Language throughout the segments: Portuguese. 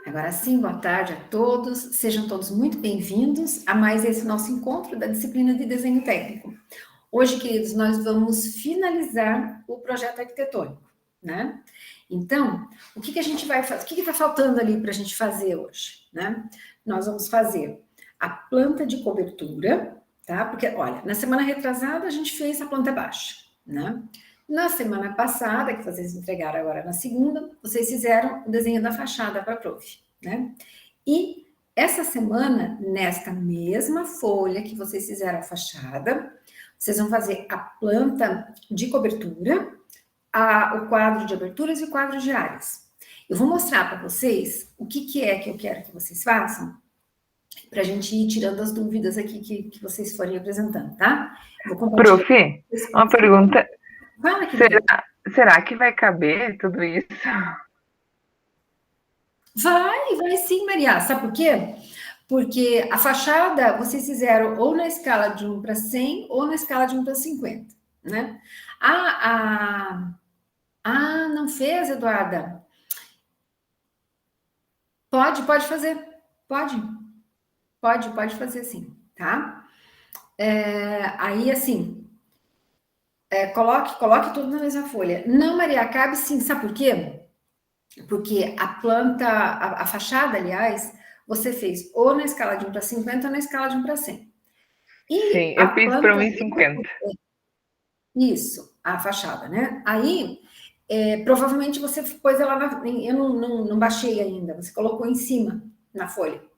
Agora sim, boa tarde a todos, sejam todos muito bem-vindos a mais esse nosso encontro da disciplina de desenho técnico. Hoje, queridos, nós vamos finalizar o projeto arquitetônico, né? Então, o que a gente vai fazer? O que está faltando ali para a gente fazer hoje, né? Nós vamos fazer a planta de cobertura, tá? Porque, olha, na semana retrasada a gente fez a planta baixa, né? Na semana passada, que vocês entregaram agora na segunda, vocês fizeram o desenho da fachada para a prof, né? E essa semana, nesta mesma folha que vocês fizeram a fachada, vocês vão fazer a planta de cobertura, o quadro de aberturas e o quadro de áreas. Eu vou mostrar para vocês o que é que eu quero que vocês façam, para a gente ir tirando as dúvidas aqui que vocês forem apresentando, tá? Vou compartilhar. Prof, uma pergunta. Fala, será que vai caber tudo isso? Vai sim, Maria. Sabe por quê? Porque a fachada vocês fizeram ou na escala de 1 para 100 ou na escala de 1 para 50, né? Não fez, Eduarda? Pode fazer. Pode fazer sim, tá? Aí, assim, coloque tudo na mesma folha. Não, Maria, cabe sim. Sabe por quê? Porque a planta, a fachada, aliás, você fez ou na escala de 1 para 50 ou na escala de 1 para 100. E sim, eu fiz para 1,50. Isso, a fachada, né? Aí, provavelmente você pôs ela na... Eu não baixei ainda, você colocou em cima, na folha.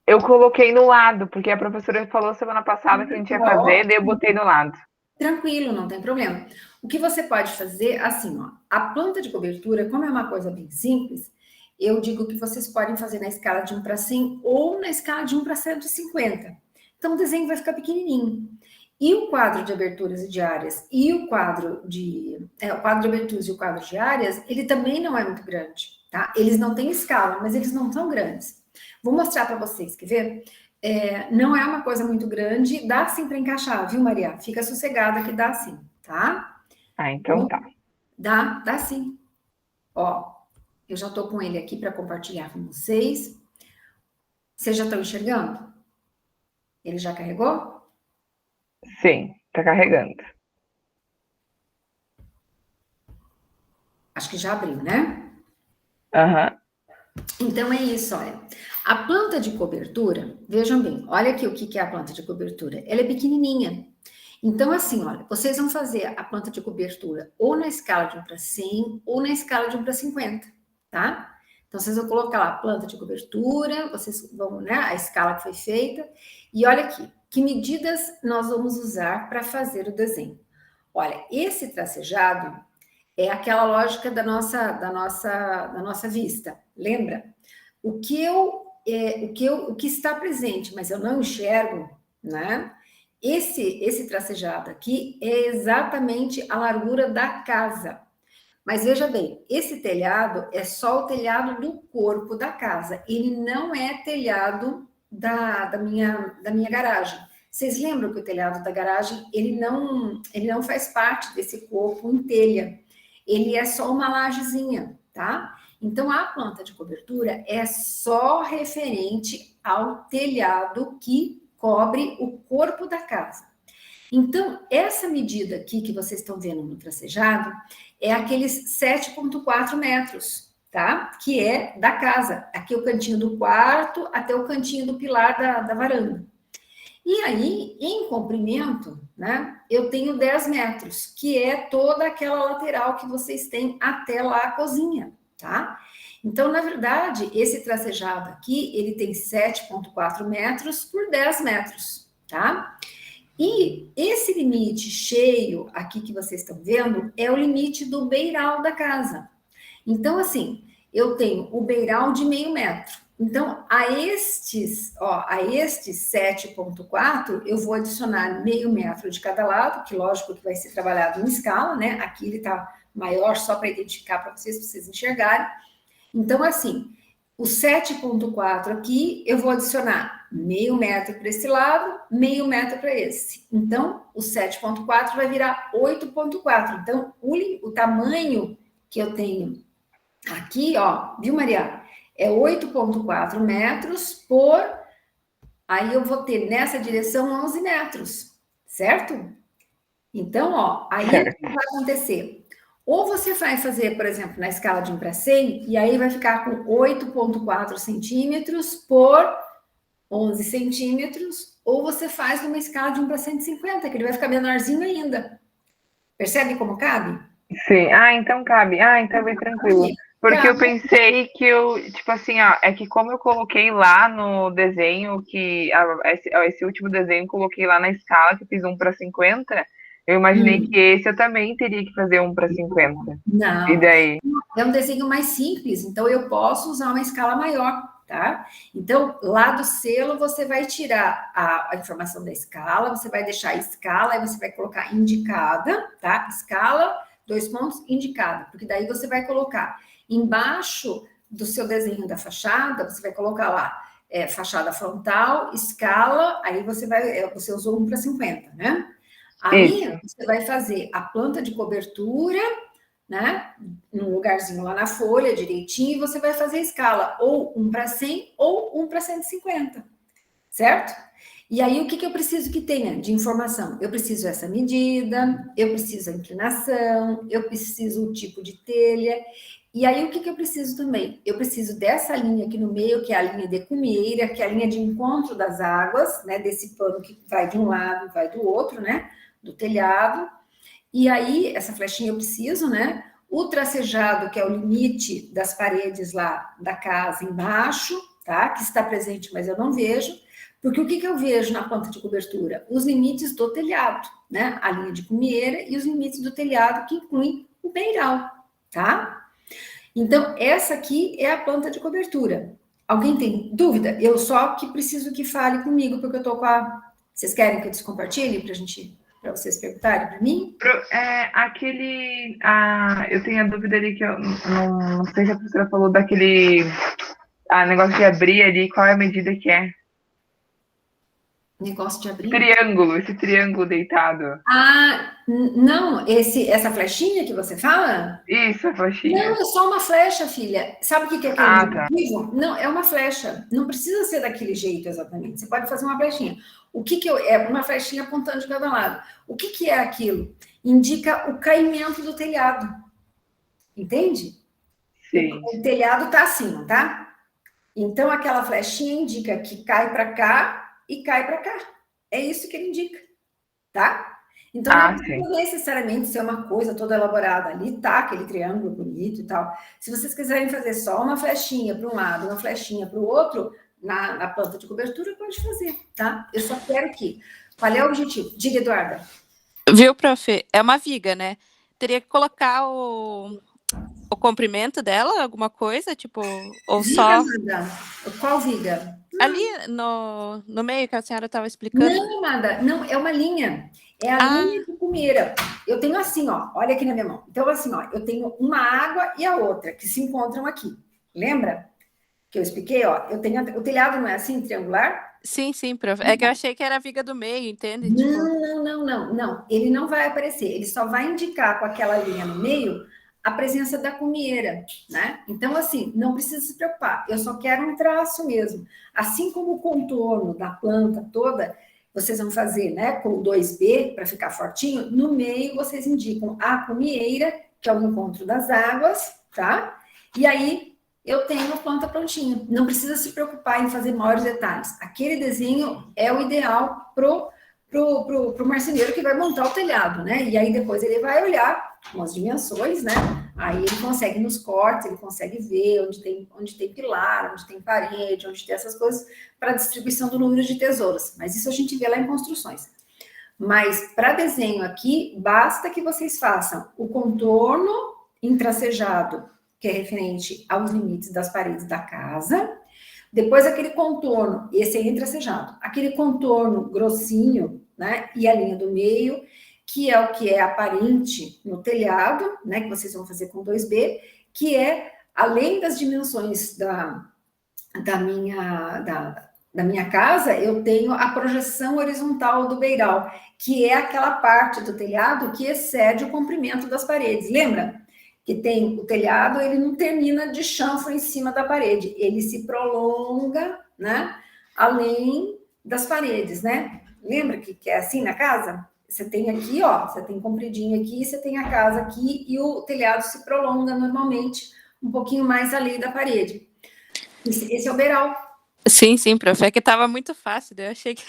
Eu coloquei no lado, porque a professora falou semana passada que a gente ia fazer, daí eu botei no lado. Tranquilo, não tem problema. O que você pode fazer, assim, ó, a planta de cobertura, como é uma coisa bem simples, eu digo que vocês podem fazer na escala de 1 para 100 ou na escala de 1 para 150. Então, o desenho vai ficar pequenininho. E o quadro de aberturas e de áreas e o quadro de aberturas e o quadro de áreas, ele também não é muito grande, tá? Eles não têm escala, mas eles não são grandes. Vou mostrar para vocês, quer ver? Não é uma coisa muito grande, dá sim para encaixar, viu, Maria? Fica sossegada que dá sim, tá? Então tá. Dá sim. Ó, eu já tô com ele aqui para compartilhar com vocês. Vocês já estão enxergando? Ele já carregou? Sim, tá carregando. Acho que já abriu, né? Aham. Então é isso, olha. A planta de cobertura, vejam bem, olha aqui o que é a planta de cobertura. Ela é pequenininha. Então, assim, olha, vocês vão fazer a planta de cobertura ou na escala de 1 para 100 ou na escala de 1 para 50, tá? Então, vocês vão colocar lá a planta de cobertura, vocês vão, né, a escala que foi feita. E olha aqui, que medidas nós vamos usar para fazer o desenho. Olha, esse tracejado é aquela lógica da nossa vista, lembra? O que está presente, mas eu não enxergo, né? Esse tracejado aqui é exatamente a largura da casa. Mas veja bem, esse telhado é só o telhado do corpo da casa. Ele não é telhado da minha garagem. Vocês lembram que o telhado da garagem, ele não faz parte desse corpo em telha. Ele é só uma lajezinha, tá? Então, a planta de cobertura é só referente ao telhado que cobre o corpo da casa. Então, essa medida aqui que vocês estão vendo no tracejado é aqueles 7,4 metros, tá? Que é da casa. Aqui é o cantinho do quarto até o cantinho do pilar da varanda. E aí, em comprimento, né, eu tenho 10 metros, que é toda aquela lateral que vocês têm até lá a cozinha, tá? Então, na verdade, esse tracejado aqui, ele tem 7,4 metros por 10 metros, tá? E esse limite cheio aqui que vocês estão vendo é o limite do beiral da casa. Então, assim, eu tenho o beiral de meio metro. Então, a estes 7,4, eu vou adicionar meio metro de cada lado, que lógico que vai ser trabalhado em escala, né? Aqui ele tá maior só para identificar para vocês enxergarem. Então, assim, o 7,4 aqui, eu vou adicionar meio metro para esse lado, meio metro para esse. Então, o 7,4 vai virar 8,4. Então, o tamanho que eu tenho Aqui, ó, viu, Maria? É 8,4 metros por... Aí eu vou ter nessa direção 11 metros, certo? Então, ó, aí o Certo. que vai acontecer? Ou você vai fazer, por exemplo, na escala de 1 para 100, e aí vai ficar com 8,4 centímetros por 11 centímetros, ou você faz numa escala de 1 para 150, que ele vai ficar menorzinho ainda. Percebe como cabe? Sim. Ah, então cabe. Ah, então é bem tranquilo. Porque eu Cabe. pensei que eu, tipo assim, ó, é que como eu coloquei lá no desenho, esse último desenho eu coloquei lá na escala, que eu fiz 1 para 50, eu imaginei que esse eu também teria que fazer 1 para 50. E Não, daí? é um desenho mais simples, então eu posso usar uma escala maior, tá? Então, lá do selo, você vai tirar a informação da escala, você vai deixar a escala, aí você vai colocar indicada, tá? Escala, 2 pontos, indicada, porque daí você vai colocar embaixo do seu desenho da fachada, você vai colocar lá, fachada frontal, escala, aí você usou 1 para 50, né? Isso. Aí, você vai fazer a planta de cobertura, né? Num lugarzinho lá na folha, direitinho, e você vai fazer a escala ou 1 para 100 ou 1 para 150, certo? E aí, o que eu preciso que tenha de informação? Eu preciso essa medida, eu preciso a inclinação, eu preciso o tipo de telha. E aí, o que eu preciso também? Eu preciso dessa linha aqui no meio, que é a linha de cumieira, que é a linha de encontro das águas, né? Desse pano que vai de um lado e vai do outro, né? Do telhado. E aí, essa flechinha eu preciso, né? O tracejado, que é o limite das paredes lá da casa embaixo, tá? Que está presente, mas eu não vejo. Porque o que eu vejo na planta de cobertura? Os limites do telhado, né? A linha de cumieira e os limites do telhado, que incluem o beiral, tá? Então, essa aqui é a planta de cobertura. Alguém tem dúvida? Eu só que preciso que fale comigo, porque eu tô com a... Vocês querem que eu descompartilhe para vocês perguntarem para mim? Eu tenho a dúvida ali que eu não sei se a professora falou daquele negócio de abrir ali, qual é a medida que é? Negócio de abrir? Esse triângulo deitado. Ah, não, essa flechinha que você fala? Isso, a Não, flechinha. é só uma flecha, filha. Sabe o que é aquele Ah, tá. indicativo? Não, é uma flecha. Não precisa ser daquele jeito exatamente. Você pode fazer uma flechinha. O que é uma flechinha apontando de cada lado? O que é aquilo? Indica o caimento do telhado. Entende? Sim. O telhado está acima, tá? Então aquela flechinha indica que cai para cá e cai para cá. É isso que ele indica, tá? Então, não Ah, sim. precisa necessariamente ser uma coisa toda elaborada. Ali tá aquele triângulo bonito e tal. Se vocês quiserem fazer só uma flechinha para um lado, uma flechinha para o outro, na planta de cobertura, pode fazer, tá? Eu só quero que... Qual é o objetivo? Diga, Eduarda. Viu, prof? É uma viga, né? Teria que colocar o comprimento dela, alguma coisa, tipo, ou Viga, só Amanda. Qual viga? ali no meio que a senhora estava explicando. Não, Amanda, não, é uma linha. É a linha Ah, de cumeira. Eu tenho assim, ó, olha aqui na minha mão. Então, assim, ó, eu tenho uma água e a outra que se encontram aqui. Lembra que eu expliquei, ó? Eu tenho o telhado não é assim, triangular? sim, prof. É que eu achei que era a viga do meio, entende? Tipo, Não. Ele não vai aparecer. Ele só vai indicar com aquela linha no meio a presença da cumieira, né? Então, assim, não precisa se preocupar. Eu só quero um traço mesmo. Assim como o contorno da planta toda, vocês vão fazer, né, com o 2B para ficar fortinho. No meio, vocês indicam a cumieira, que é o encontro das águas, tá? E aí, eu tenho a planta prontinha. Não precisa se preocupar em fazer maiores detalhes. Aquele desenho é o ideal pro marceneiro que vai montar o telhado, né? E aí depois ele vai olhar com as dimensões, né? Aí ele consegue nos cortes, ele consegue ver onde tem pilar, onde tem parede, onde tem essas coisas para distribuição do número de tesouras. Mas isso a gente vê lá em construções. Mas para desenho aqui, basta que vocês façam o contorno intracejado, que é referente aos limites das paredes da casa. Depois aquele contorno, esse é intracejado, aquele contorno grossinho, né? E a linha do meio, que é o que é aparente no telhado, né? Que vocês vão fazer com 2B, que é além das dimensões da minha casa, eu tenho a projeção horizontal do beiral, que é aquela parte do telhado que excede o comprimento das paredes. Lembra que tem o telhado, ele não termina de chanfro em cima da parede, ele se prolonga, né, além das paredes, né? Lembra que é assim na casa? Você tem aqui, ó, você tem compridinho aqui, você tem a casa aqui e o telhado se prolonga normalmente um pouquinho mais além da parede. Esse é o beiral. Sim, prof. É que tava muito fácil, eu achei que...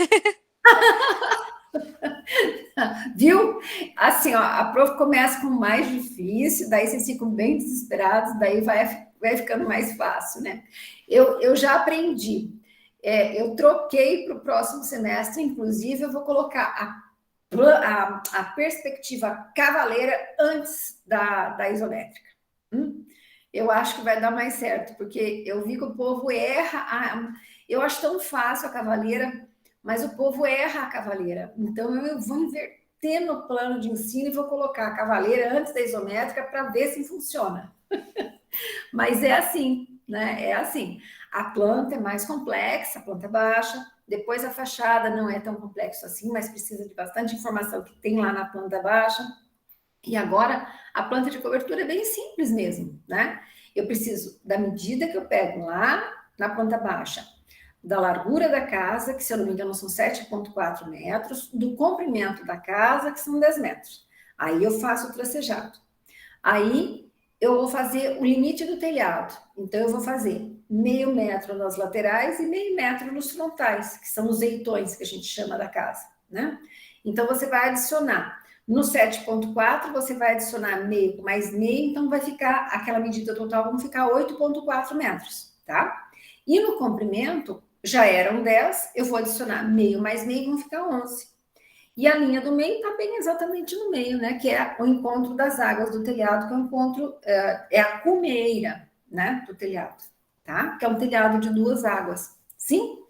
Viu? Assim, ó, a prof começa com o mais difícil, daí vocês ficam bem desesperados, daí vai ficando mais fácil, né? Eu já aprendi. Eu troquei para o próximo semestre, inclusive, eu vou colocar a perspectiva cavaleira antes da isométrica. Eu acho que vai dar mais certo, porque eu vi que o povo erra. Eu acho tão fácil a cavaleira, mas o povo erra a cavaleira. Então, eu vou inverter no plano de ensino e vou colocar a cavaleira antes da isométrica para ver se funciona. Mas é assim, né? É assim. A planta é mais complexa, a planta é baixa. Depois a fachada não é tão complexo assim, mas precisa de bastante informação que tem lá na planta baixa. E agora a planta de cobertura é bem simples mesmo, né? Eu preciso da medida que eu pego lá na planta baixa, da largura da casa, que se eu não me engano são 7,4 metros, do comprimento da casa, que são 10 metros. Aí eu faço o tracejado. Aí eu vou fazer o limite do telhado. Então eu vou fazer meio metro nas laterais e meio metro nos frontais, que são os eitões que a gente chama da casa, né? Então você vai adicionar no 7,4 você vai adicionar meio mais meio, então vai ficar, aquela medida total vão ficar 8,4 metros, tá? E no comprimento, já eram 10, eu vou adicionar meio mais meio, vão ficar 11. E a linha do meio está bem exatamente no meio, né? Que é o encontro das águas do telhado, que é o encontro, é a cumeira, né? Do telhado, tá? Que é um telhado de 2 águas. Sim? O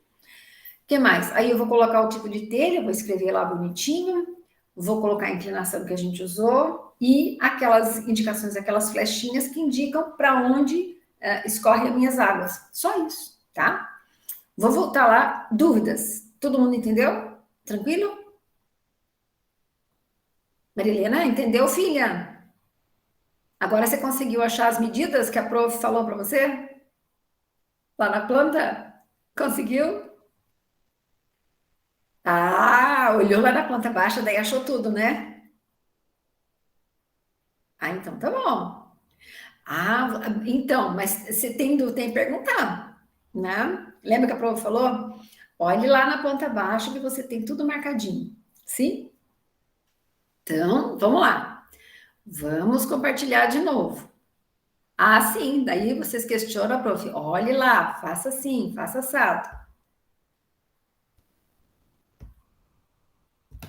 que mais? Aí eu vou colocar o tipo de telha, vou escrever lá bonitinho, vou colocar a inclinação que a gente usou e aquelas indicações, aquelas flechinhas que indicam para onde escorrem as minhas águas. Só isso, tá? Vou voltar lá. Dúvidas? Todo mundo entendeu? Tranquilo? Marilena, entendeu, filha? Agora você conseguiu achar as medidas que a prof falou para você? Lá na planta? Conseguiu? Ah, olhou lá na planta baixa, daí achou tudo, né? Ah, então tá bom. Ah, então, mas você tem que perguntar, né? Lembra que a prof falou? Olhe lá na planta baixa que você tem tudo marcadinho, sim? Então, vamos lá. Vamos compartilhar de novo. Ah, sim, daí vocês questionam a prof. Olhe lá, faça assim, faça assado.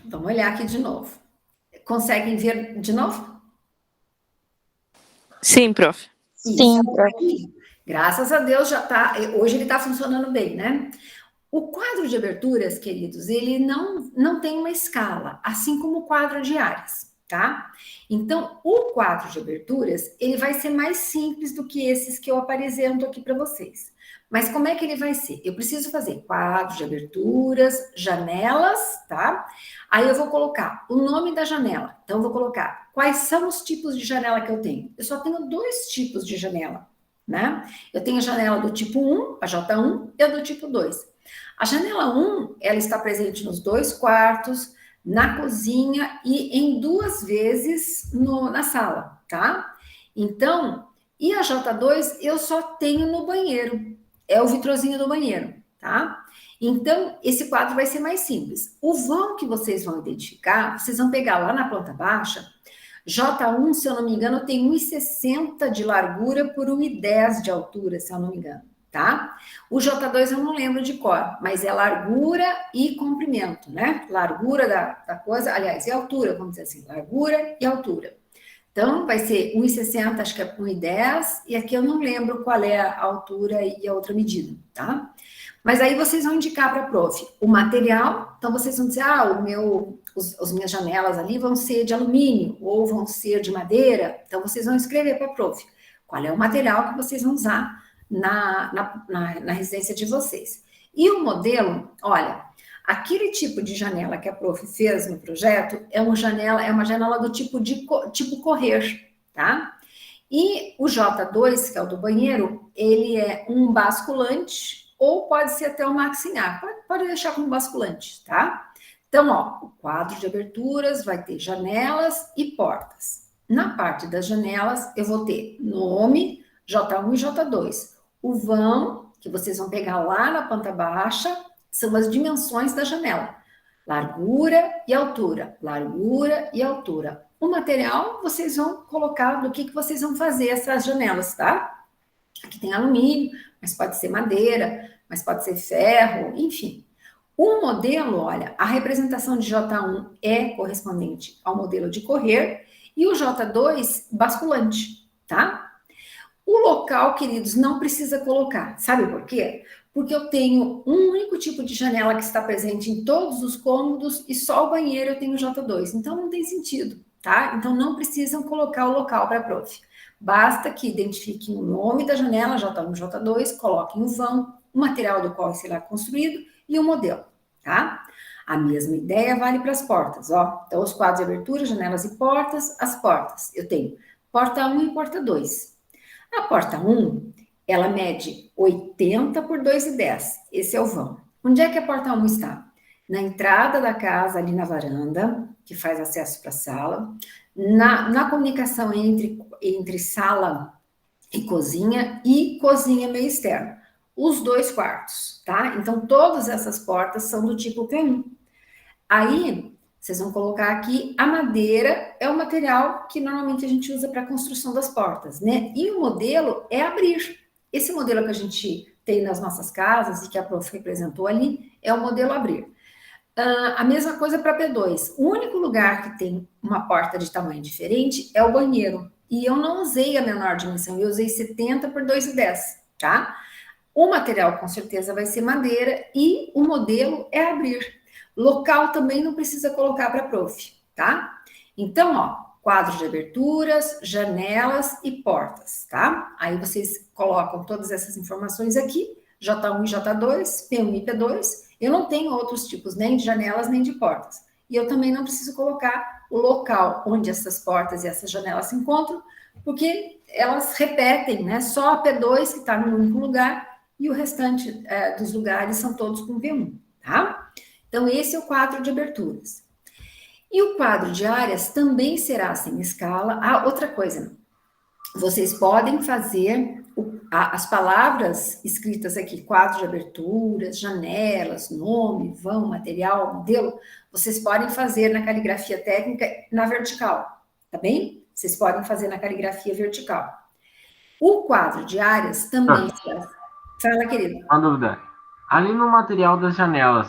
Vamos olhar aqui de novo. Conseguem ver de novo? Sim, prof. Sim, prof. Graças a Deus já tá. Hoje ele está funcionando bem, né? O quadro de aberturas, queridos, ele não tem uma escala, assim como o quadro de áreas, tá? Então, o quadro de aberturas, ele vai ser mais simples do que esses que eu apresento aqui para vocês. Mas como é que ele vai ser? Eu preciso fazer quadro de aberturas, janelas, tá? Aí eu vou colocar o nome da janela. Então, eu vou colocar quais são os tipos de janela que eu tenho. Eu só tenho 2 tipos de janela, né? Eu tenho a janela do tipo 1, a J1, e a do tipo 2. A janela 1, ela está presente nos 2 quartos, na cozinha e em 2 vezes na sala, tá? Então, e a J2 eu só tenho no banheiro, é o vitrozinho do banheiro, tá? Então, esse quadro vai ser mais simples. O vão que vocês vão identificar, vocês vão pegar lá na planta baixa, J1, se eu não me engano, tem 1,60 de largura por 1,10 de altura, se eu não me engano, tá? O J2 eu não lembro de cor, mas é largura e comprimento, né? Largura da coisa, aliás, e altura, vamos dizer assim, largura e altura. Então, vai ser 1,60, acho que é 1,10, e aqui eu não lembro qual é a altura e a outra medida, tá? Mas aí vocês vão indicar para a prof o material, então vocês vão dizer, as minhas janelas ali vão ser de alumínio, ou vão ser de madeira, então vocês vão escrever para a prof qual é o material que vocês vão usar na residência de vocês. E o modelo, olha, aquele tipo de janela que a prof fez no projeto é uma janela do tipo correr, tá? E o J2, que é o do banheiro, ele é um basculante ou pode ser até um maxinar. Pode deixar como basculante, tá? Então, ó, o quadro de aberturas vai ter janelas e portas. Na parte das janelas, eu vou ter nome, J1 e J2. O vão, que vocês vão pegar lá na planta baixa, são as dimensões da janela. Largura e altura, largura e altura. O material, vocês vão colocar do que vocês vão fazer essas janelas, tá? Aqui tem alumínio, mas pode ser madeira, mas pode ser ferro, enfim. O modelo, olha, a representação de J1 é correspondente ao modelo de correr e o J2 basculante, tá? O local, queridos, não precisa colocar. Sabe por quê? Porque eu tenho um único tipo de janela que está presente em todos os cômodos e só o banheiro eu tenho J2. Então, não tem sentido, tá? Então, não precisam colocar o local para a prof. Basta que identifiquem o nome da janela, J1 e J2, coloquem o vão, o material do qual será construído e o modelo, tá? A mesma ideia vale para as portas, ó. Então, os quadros de abertura, janelas e portas, as portas. Eu tenho porta 1 e porta 2. A porta 1, ela mede 80 por 2,10. Esse é o vão. Onde é que a porta 1 está? Na entrada da casa, ali na varanda, que faz acesso para a sala. Na comunicação entre sala e cozinha meio externo. Os 2 quartos, tá? Então, todas essas portas são do tipo P1. Aí, vocês vão colocar aqui, a madeira é o material que normalmente a gente usa para a construção das portas, né? E o modelo é abrir. Esse modelo que a gente tem nas nossas casas e que a prof representou ali, é o modelo abrir. A mesma coisa para P2. O único lugar que tem uma porta de tamanho diferente é o banheiro. E eu não usei a menor dimensão, eu usei 70 por 2,10, tá? O material com certeza vai ser madeira e o modelo é abrir. Local também não precisa colocar para prof, tá? Então, ó, quadro de aberturas, janelas e portas, tá? Aí vocês colocam todas essas informações aqui, J1 e J2, P1 e P2. Eu não tenho outros tipos, nem de janelas, nem de portas. E eu também não preciso colocar o local onde essas portas e essas janelas se encontram, porque elas repetem, né? Só a P2 que está no único lugar e o restante dos lugares são todos com P1, tá? Então, esse é o quadro de aberturas. E o quadro de áreas também será sem escala. Ah, outra coisa, vocês podem fazer as palavras escritas aqui, quadro de aberturas, janelas, nome, vão, material, modelo, vocês podem fazer na caligrafia técnica na vertical, tá bem? Vocês podem fazer na caligrafia vertical. O quadro de áreas também será... Fala, querido. Uma dúvida. Ali no material das janelas,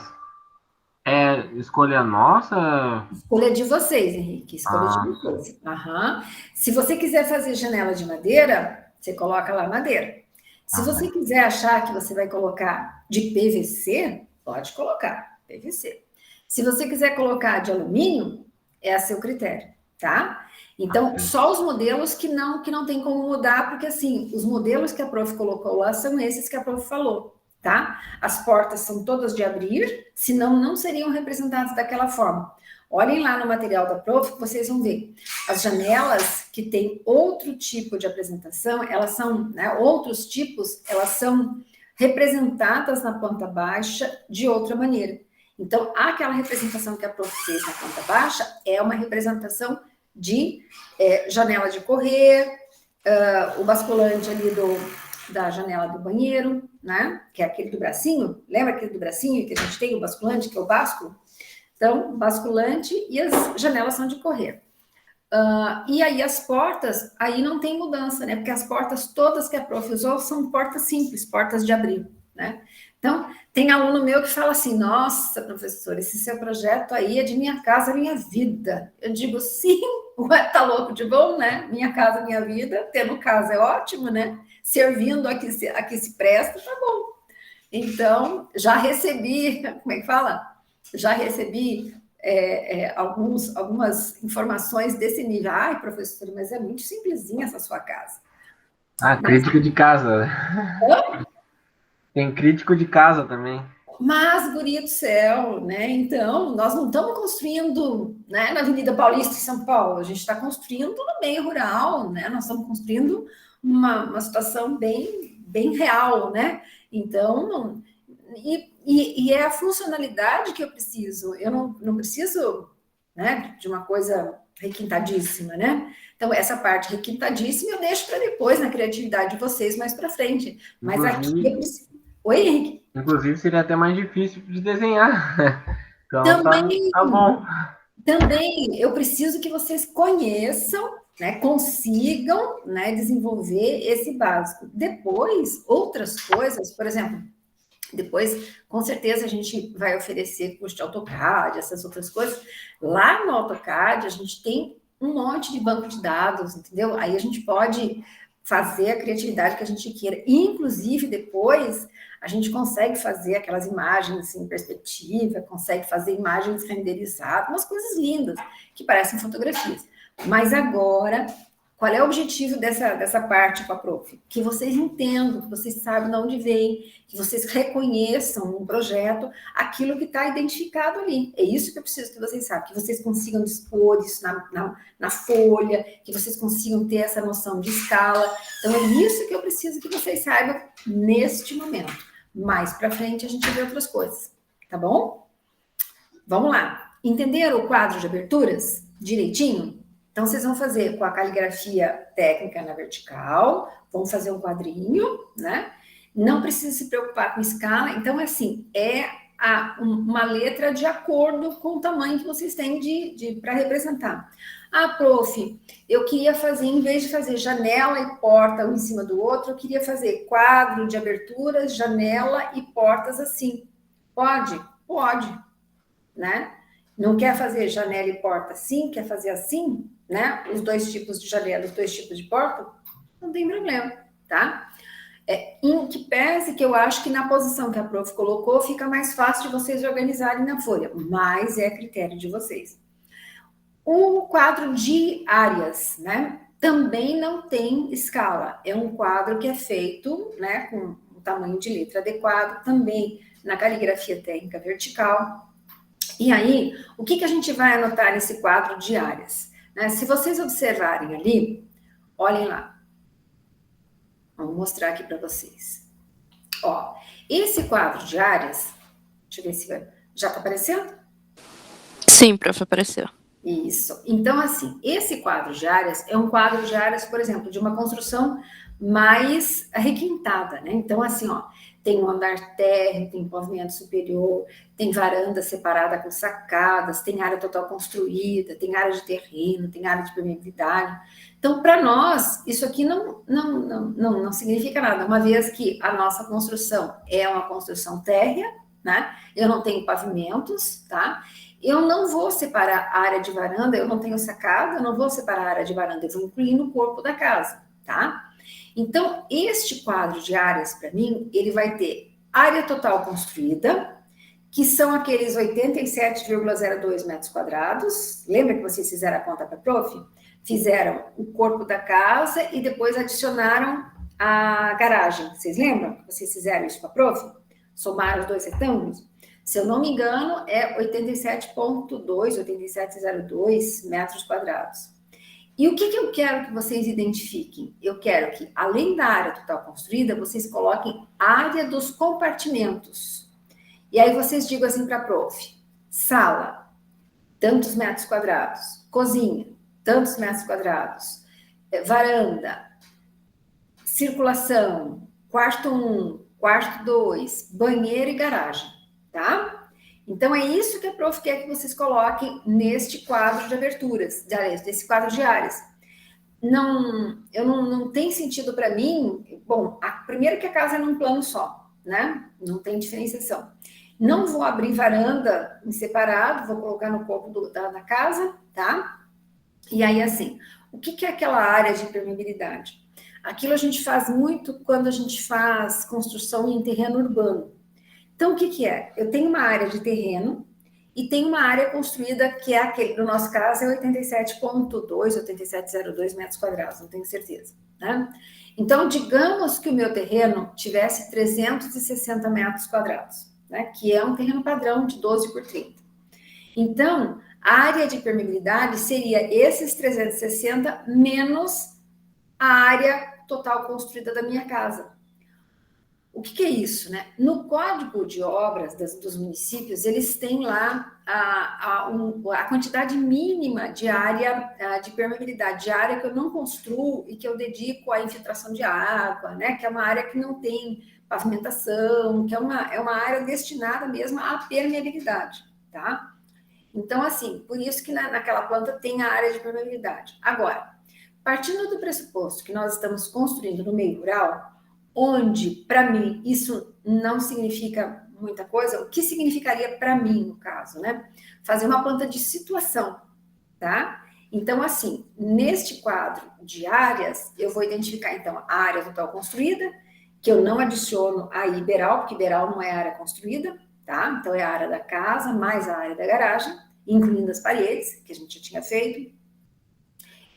é escolha nossa? Escolha de vocês, Henrique. Escolha de vocês. Aham. Se você quiser fazer janela de madeira, você coloca lá madeira. Se você quiser achar que você vai colocar de PVC, pode colocar PVC. Se você quiser colocar de alumínio, é a seu critério, tá? Então, só os modelos que não tem como mudar, porque assim, os modelos que a prof colocou lá são esses que a prof falou, tá? As portas são todas de abrir, senão não seriam representadas daquela forma. Olhem lá no material da prof, que vocês vão ver. As janelas que têm outro tipo de apresentação, elas são, né, outros tipos, elas são representadas na planta baixa de outra maneira. Então, aquela representação que a prof fez na planta baixa é uma representação de janela de correr, o basculante ali da janela do banheiro, né? Que é aquele do bracinho. Lembra aquele do bracinho que a gente tem, o basculante, que é o básculo? Então, basculante e as janelas são de correr. E aí as portas, aí não tem mudança, né? Porque as portas todas que a prof usou são portas simples, portas de abrir, né? Então, tem aluno meu que fala assim, nossa, professor, esse seu projeto aí é de minha casa, minha vida. Eu digo, sim, ué, tá louco de bom, né? Minha casa, minha vida, tendo casa é ótimo, né? Servindo a que se presta, tá bom. Então, já recebi, como é que fala? Já recebi algumas informações desse nível. Ai, professor, mas é muito simplesinha essa sua casa. Crítico de casa. Tem crítico de casa também. Mas, guria do céu, né? Então, nós não estamos construindo, né, na Avenida Paulista, em São Paulo, a gente está construindo no meio rural, né? Nós estamos construindo uma situação bem real, né? Então, e é a funcionalidade que eu preciso, eu não preciso, né, de uma coisa requintadíssima, né? Então, essa parte requintadíssima eu deixo para depois, na criatividade de vocês, mais para frente. Mas aqui eu preciso... Oi, Henrique? Inclusive, seria até mais difícil de desenhar. Então, Também, tá bom. também, eu preciso que vocês conheçam, né, consigam, né, desenvolver esse básico. Depois, outras coisas, por exemplo, depois, com certeza, a gente vai oferecer curso de AutoCAD, essas outras coisas. Lá no AutoCAD, a gente tem um monte de banco de dados, entendeu? Aí a gente pode fazer a criatividade que a gente queira. Inclusive, depois, a gente consegue fazer aquelas imagens em perspectiva, consegue fazer imagens renderizadas, umas coisas lindas, que parecem fotografias. Mas agora, qual é o objetivo dessa parte com a prof? Que vocês entendam, que vocês saibam de onde vem, que vocês reconheçam no projeto aquilo que está identificado ali. É isso que eu preciso que vocês saibam, que vocês consigam dispor isso na folha, que vocês consigam ter essa noção de escala. Então, é isso que eu preciso que vocês saibam neste momento. Mais para frente, a gente vê outras coisas, tá bom? Vamos lá. Entenderam o quadro de aberturas direitinho? Então, vocês vão fazer com a caligrafia técnica na vertical, vão fazer um quadrinho, né? Não precisa se preocupar com escala. Então, assim, é uma letra de acordo com o tamanho que vocês têm para representar. Ah, prof, eu queria fazer, em vez de fazer janela e porta um em cima do outro, eu queria fazer quadro de aberturas, janela e portas assim. Pode? Pode, né? Não quer fazer janela e porta assim, quer fazer assim, né? Os dois tipos de janela, os dois tipos de porta, não tem problema, tá? Em que pese que eu acho que na posição que a prof colocou, fica mais fácil de vocês organizarem na folha, mas é critério de vocês. O quadro de áreas, né? Também não tem escala. É um quadro que é feito, né, com um tamanho de letra adequado, também na caligrafia técnica vertical. E aí, o que a gente vai anotar nesse quadro de áreas? Né? Se vocês observarem ali, olhem lá. Vou mostrar aqui para vocês. Ó, esse quadro de áreas, deixa eu ver se já está aparecendo? Sim, prof, apareceu. Isso. Então, assim, esse quadro de áreas é um quadro de áreas, por exemplo, de uma construção mais requintada, né? Então, assim, ó, tem um andar térreo, tem pavimento superior, tem varanda separada com sacadas, tem área total construída, tem área de terreno, tem área de permeabilidade. Então, para nós, isso aqui não significa nada, uma vez que a nossa construção é uma construção térrea, né? Eu não tenho pavimentos, tá? Eu não vou separar a área de varanda, eu não tenho sacada, eu não vou separar a área de varanda, eu vou incluir no corpo da casa, tá? Então, este quadro de áreas, para mim, ele vai ter área total construída, que são aqueles 87,02 metros quadrados. Lembra que vocês fizeram a conta para a prof? Fizeram o corpo da casa e depois adicionaram a garagem. Vocês lembram que vocês fizeram isso para a prof? Somaram os dois retângulos? Se eu não me engano, é 87,2, 87,02 metros quadrados. E o que eu quero que vocês identifiquem? Eu quero que, além da área total construída, vocês coloquem área dos compartimentos. E aí vocês digam assim para a prof, sala, tantos metros quadrados, cozinha, tantos metros quadrados, varanda, circulação, quarto 1, quarto 2, banheiro e garagem, tá? Então, é isso que a prof quer que vocês coloquem neste quadro de aberturas, desse quadro de áreas. Não tem sentido para mim, bom, primeiro que a casa é num plano só, né? Não tem diferenciação. Não vou abrir varanda em separado, vou colocar no corpo da casa, tá? E aí, assim, o que é aquela área de permeabilidade? Aquilo a gente faz muito quando a gente faz construção em terreno urbano. Então, o que é? Eu tenho uma área de terreno e tenho uma área construída que é aquele, no nosso caso, é 87,2, 87,02 metros quadrados, não tenho certeza, né? Então, digamos que o meu terreno tivesse 360 metros quadrados, né? Que é um terreno padrão de 12 por 30. Então, a área de permeabilidade seria esses 360 menos a área total construída da minha casa. O que é isso, né? No Código de Obras dos municípios, eles têm lá a quantidade mínima de área de permeabilidade, de área que eu não construo e que eu dedico à infiltração de água, né? Que é uma área que não tem pavimentação, que é uma área destinada mesmo à permeabilidade, tá? Então, assim, por isso que naquela planta tem a área de permeabilidade. Agora, partindo do pressuposto que nós estamos construindo no meio rural, onde, para mim, isso não significa muita coisa, o que significaria para mim, no caso, né? Fazer uma planta de situação, tá? Então, assim, neste quadro de áreas, eu vou identificar, então, a área total construída, que eu não adiciono a Iberal, porque Iberal não é área construída, tá? Então, é a área da casa, mais a área da garagem, incluindo as paredes, que a gente já tinha feito.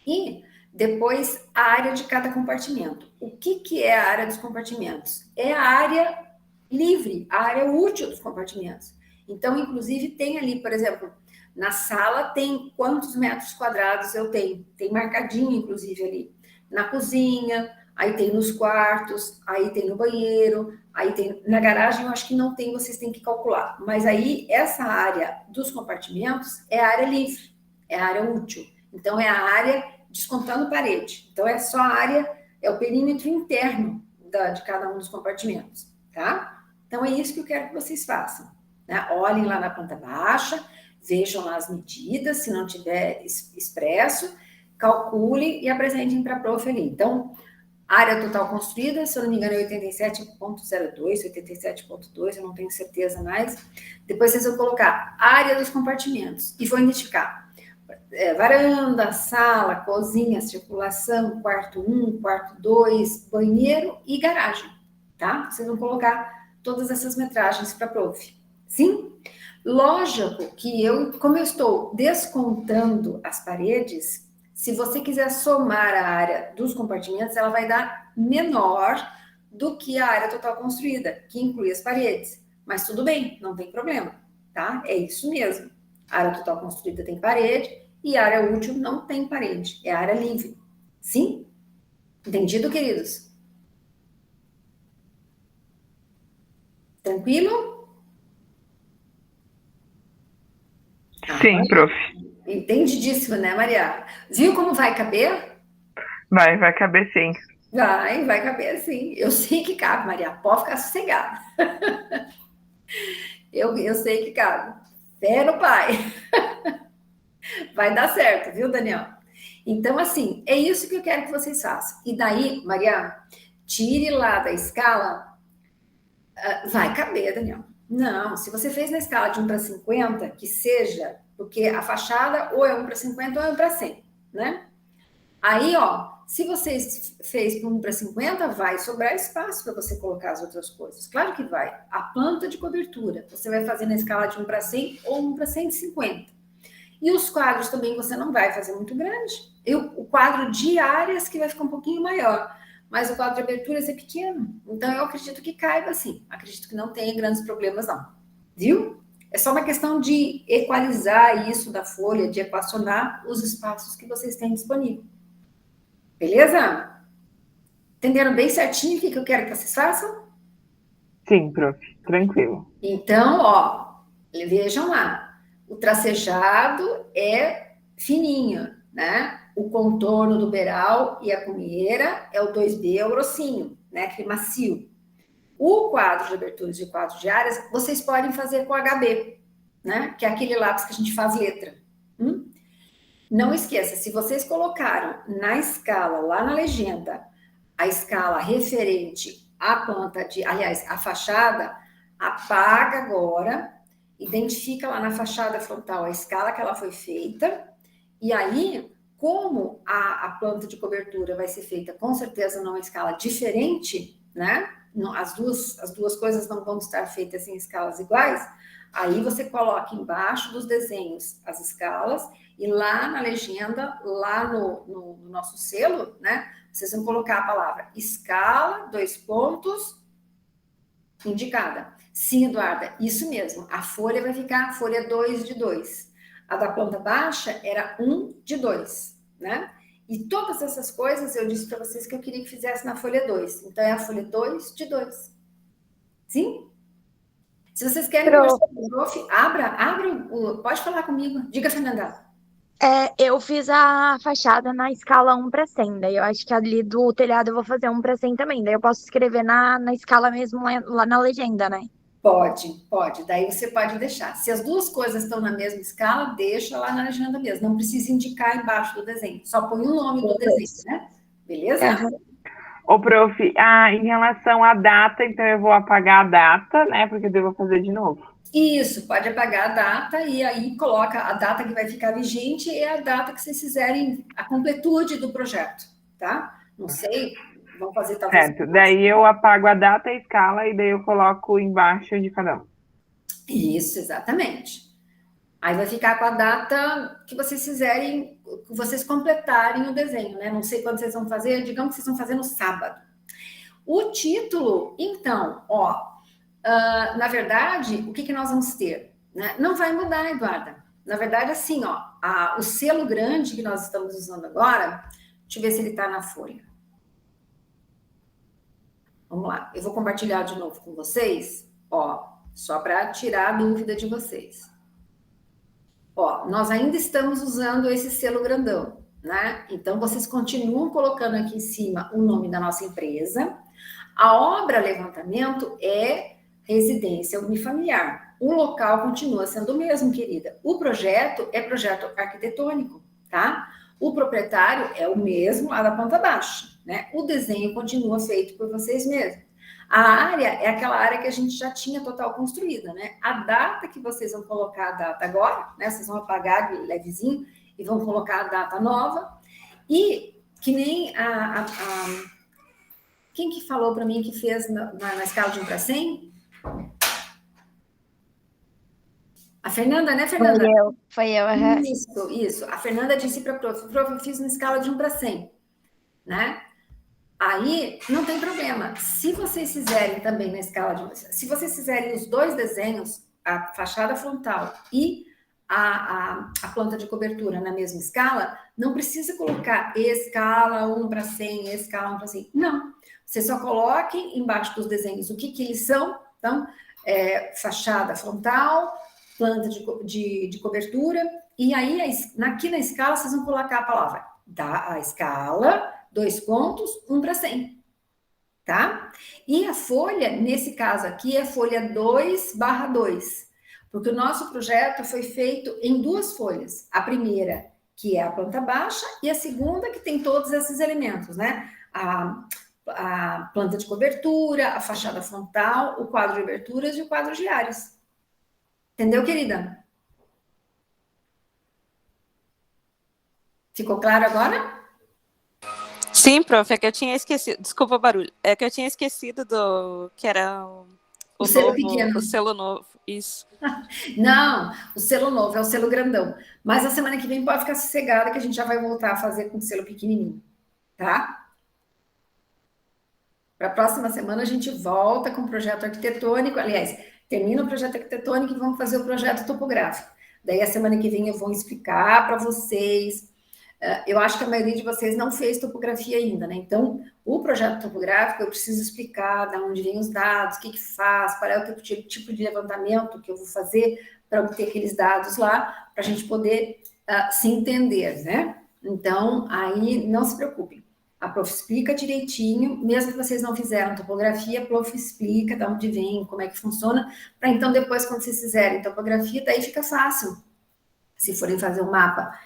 E depois, a área de cada compartimento. O que é a área dos compartimentos? É a área livre, a área útil dos compartimentos. Então, inclusive, tem ali, por exemplo, na sala tem quantos metros quadrados eu tenho. Tem marcadinho, inclusive, ali. Na cozinha, aí tem nos quartos, aí tem no banheiro, aí tem na garagem, eu acho que não tem, vocês têm que calcular. Mas aí, essa área dos compartimentos é a área livre, é a área útil. Então, é a área descontando parede. Então, é só a área, é o perímetro interno de cada um dos compartimentos, tá? Então, é isso que eu quero que vocês façam, né? Olhem lá na planta baixa, vejam lá as medidas, se não tiver expresso, calculem e apresentem para a prof ali. Então, área total construída, se eu não me engano, é 87,02, 87,2, eu não tenho certeza mais. Depois vocês vão colocar área dos compartimentos e vão identificar varanda, sala, cozinha, circulação, quarto 1, quarto 2, banheiro e garagem, tá? Vocês vão colocar todas essas metragens para a prof. Sim? Lógico que como eu estou descontando as paredes, se você quiser somar a área dos compartimentos, ela vai dar menor do que a área total construída, que inclui as paredes. Mas tudo bem, não tem problema, tá? É isso mesmo. A área total construída tem parede e a área útil não tem parede, é a área livre. Sim? Entendido, queridos? Tranquilo? Sim, prof. Entendidíssimo, né, Maria? Viu como vai caber? Vai caber sim. Vai caber sim. Eu sei que cabe, Maria. Pode ficar sossegada. Eu sei que cabe. Fé no pai. Vai dar certo, viu, Daniel? Então, assim, é isso que eu quero que vocês façam. E daí, Maria, tire lá da escala. Vai caber, Daniel. Não, se você fez na escala de 1 para 50, que seja, porque a fachada ou é 1 para 50 ou é 1 para 100, né? Aí, ó, se você fez para 1 para 50, vai sobrar espaço para você colocar as outras coisas. Claro que vai. A planta de cobertura, você vai fazer na escala de 1 para 100 ou 1 para 150. E os quadros também você não vai fazer muito grande. O quadro de áreas que vai ficar um pouquinho maior, mas o quadro de aberturas é pequeno. Então, eu acredito que caiba sim. Acredito que não tenha grandes problemas, não. Viu? É só uma questão de equalizar isso da folha, de equacionar os espaços que vocês têm disponível. Beleza? Entenderam bem certinho o que eu quero que vocês façam? Sim, prof. Tranquilo. Então, ó, vejam lá. O tracejado é fininho, né? O contorno do beiral e a cunheira é o 2B, é o grossinho, né? Aquele macio. O quadro de aberturas e o quadro de áreas, vocês podem fazer com HB, né? Que é aquele lápis que a gente faz letra. Não esqueça, se vocês colocaram na escala, lá na legenda, a escala referente à planta aliás, a fachada, apaga agora, identifica lá na fachada frontal a escala que ela foi feita, e aí, como a planta de cobertura vai ser feita com certeza numa escala diferente, né? As duas coisas não vão estar feitas em escalas iguais, aí você coloca embaixo dos desenhos as escalas, e lá na legenda, lá no nosso selo, né? Vocês vão colocar a palavra escala, 2 pontos, indicada. Sim, Eduarda, isso mesmo. A folha vai ficar folha 2 de 2. A da planta baixa era 1 de 2, né? E todas essas coisas eu disse para vocês que eu queria que fizesse na folha 2. Então, é a folha 2 de 2. Sim? Se vocês querem conversar com o prof, pode falar comigo. Diga, Fernanda. Eu fiz a fachada na escala 1/100, daí eu acho que ali do telhado eu vou fazer 1/100 também, daí eu posso escrever na escala mesmo lá na legenda, né? Pode. Daí você pode deixar. Se as duas coisas estão na mesma escala, deixa lá na legenda mesmo. Não precisa indicar embaixo do desenho. Só põe o nome do desenho, né? Beleza? Ô, prof, em relação à data, então eu vou apagar a data, né? Porque eu devo fazer de novo. Isso, pode apagar a data e aí coloca a data que vai ficar vigente e a data que vocês fizerem a completude do projeto, tá? Não sei, vão fazer talvez... Certo, daí eu apago a data e a escala e daí eu coloco embaixo de cada um. Isso, exatamente. Aí vai ficar com a data que vocês fizerem, que vocês completarem o desenho, né? Não sei quando vocês vão fazer, digamos que vocês vão fazer no sábado. O título, então, na verdade, o que nós vamos ter? Né? Não vai mudar, Eduarda. Na verdade, assim, o selo grande que nós estamos usando agora, deixa eu ver se ele está na folha. Vamos lá, eu vou compartilhar de novo com vocês, só para tirar a dúvida de vocês. Nós ainda estamos usando esse selo grandão, né? Então, vocês continuam colocando aqui em cima o nome da nossa empresa. A obra levantamento é residência unifamiliar. O local continua sendo o mesmo, querida. O projeto é projeto arquitetônico, tá? O proprietário é o mesmo lá da planta baixa, né? O desenho continua feito por vocês mesmos. A área é aquela área que a gente já tinha total construída, né? A data que vocês vão colocar a data agora, né? Vocês vão apagar de levezinho e vão colocar a data nova. E que nem quem que falou para mim que fez na escala de 1/100? A Fernanda, né, Fernanda? Foi eu. Isso. A Fernanda disse para a prof, eu fiz na escala de 1/100, né? Aí, não tem problema. Se vocês fizerem também na escala de... Se vocês fizerem os dois desenhos, a fachada frontal e a planta de cobertura na mesma escala, não precisa colocar escala 1/100, escala 1/100. Não. Vocês só coloquem embaixo dos desenhos o que eles são. Então, fachada frontal, planta de cobertura. E aí, aqui na escala, vocês vão colocar a palavra a escala... 2 pontos, 1/100, tá? E a folha, nesse caso aqui, é folha 2/2, porque o nosso projeto foi feito em 2 folhas. A primeira, que é a planta baixa, e a segunda, que tem todos esses elementos, né? A planta de cobertura, a fachada frontal, o quadro de aberturas e o quadro de áreas. Entendeu, querida? Ficou claro agora? Sim, prof, é que eu tinha esquecido. Desculpa o barulho. É que eu tinha esquecido do que era o selo novo, pequeno. o selo novo. Isso. Não, o selo novo é o selo grandão. Mas a semana que vem pode ficar sossegada que a gente já vai voltar a fazer com o selo pequenininho, tá? Para a próxima semana a gente volta com o projeto arquitetônico. Aliás, termina o projeto arquitetônico e vamos fazer o projeto topográfico. Daí a semana que vem eu vou explicar para vocês. Eu acho que a maioria de vocês não fez topografia ainda, né? Então, o projeto topográfico eu preciso explicar de onde vêm os dados, o que faz, qual é o tipo de levantamento que eu vou fazer para obter aqueles dados lá, para a gente poder se entender, né? Então, aí não se preocupem. A prof explica direitinho, mesmo que vocês não fizeram topografia, a prof explica de onde vem, como é que funciona, para então depois, quando vocês fizerem topografia, daí fica fácil. Se forem fazer um mapa,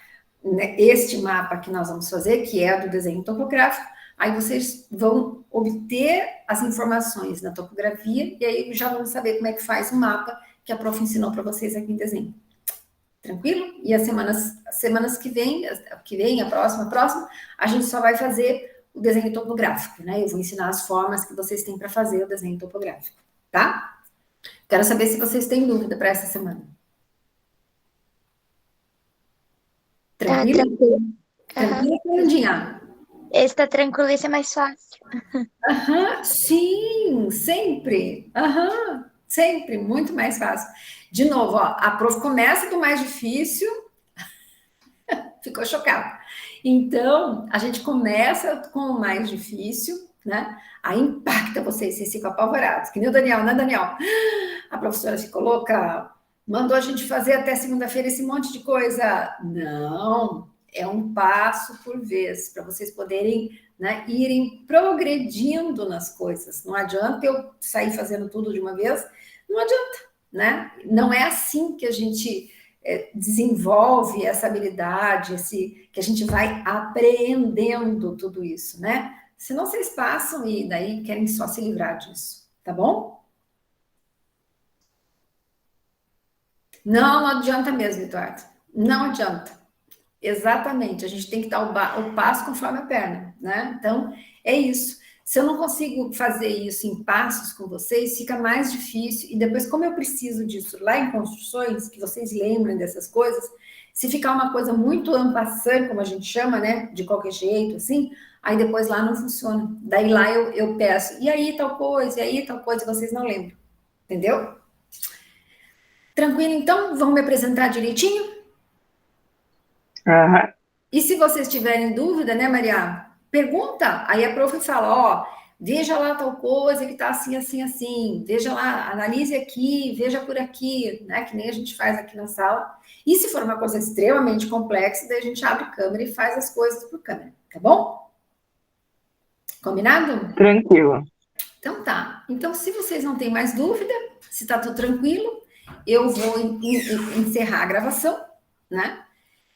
este mapa que nós vamos fazer, que é do desenho topográfico, aí vocês vão obter as informações na topografia e aí já vão saber como é que faz o mapa que a prof ensinou para vocês aqui em desenho. Tranquilo? E as semanas que vem, a próxima, a gente só vai fazer o desenho topográfico, né? Eu vou ensinar as formas que vocês têm para fazer o desenho topográfico, tá? Quero saber se vocês têm dúvida para essa semana. Tranquilo? Tranquilo, Fernandinha? Esse tá tranquilo, esse é mais fácil. Sim, sempre. Aham, sempre, muito mais fácil. De novo, ó, a prof começa do mais difícil, ficou chocado. Então, a gente começa com o mais difícil, né? Aí impacta vocês ficam apavorados. Que nem o Daniel, né, Daniel? A professora ficou louca, mandou a gente fazer até segunda-feira esse monte de coisa. Não, é um passo por vez, para vocês poderem, né, irem progredindo nas coisas. Não adianta eu sair fazendo tudo de uma vez, não adianta, né? Não é assim que a gente desenvolve essa habilidade, que a gente vai apreendendo tudo isso, né? Senão vocês passam e daí querem só se livrar disso, tá bom? Não adianta mesmo, Eduardo. Não adianta. Exatamente. A gente tem que dar o passo conforme a perna, né? Então, é isso. Se eu não consigo fazer isso em passos com vocês, fica mais difícil. E depois, como eu preciso disso lá em construções, que vocês lembrem dessas coisas, se ficar uma coisa muito en passant, como a gente chama, né? De qualquer jeito, assim, aí depois lá não funciona. Daí lá eu peço, e aí tal coisa, e vocês não lembram. Entendeu? Tranquilo, então? Vamos me apresentar direitinho? Aham. E se vocês tiverem dúvida, né, Maria? Pergunta, aí a prof fala, ó, veja lá tal coisa que tá assim, assim, assim, veja lá, analise aqui, veja por aqui, né, que nem a gente faz aqui na sala. E se for uma coisa extremamente complexa, daí a gente abre câmera e faz as coisas por câmera, tá bom? Combinado? Tranquilo. Então tá. Então, se vocês não têm mais dúvida, se tá tudo tranquilo, eu vou encerrar a gravação, né?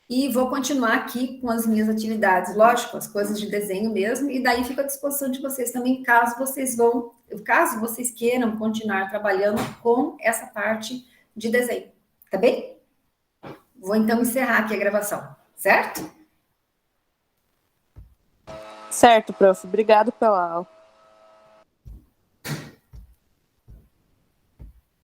E vou continuar aqui com as minhas atividades, lógico, as coisas de desenho mesmo, e daí fico à disposição de vocês também, caso vocês queiram continuar trabalhando com essa parte de desenho, tá bem? Vou então encerrar aqui a gravação, certo? Certo, prof. Obrigado pela aula.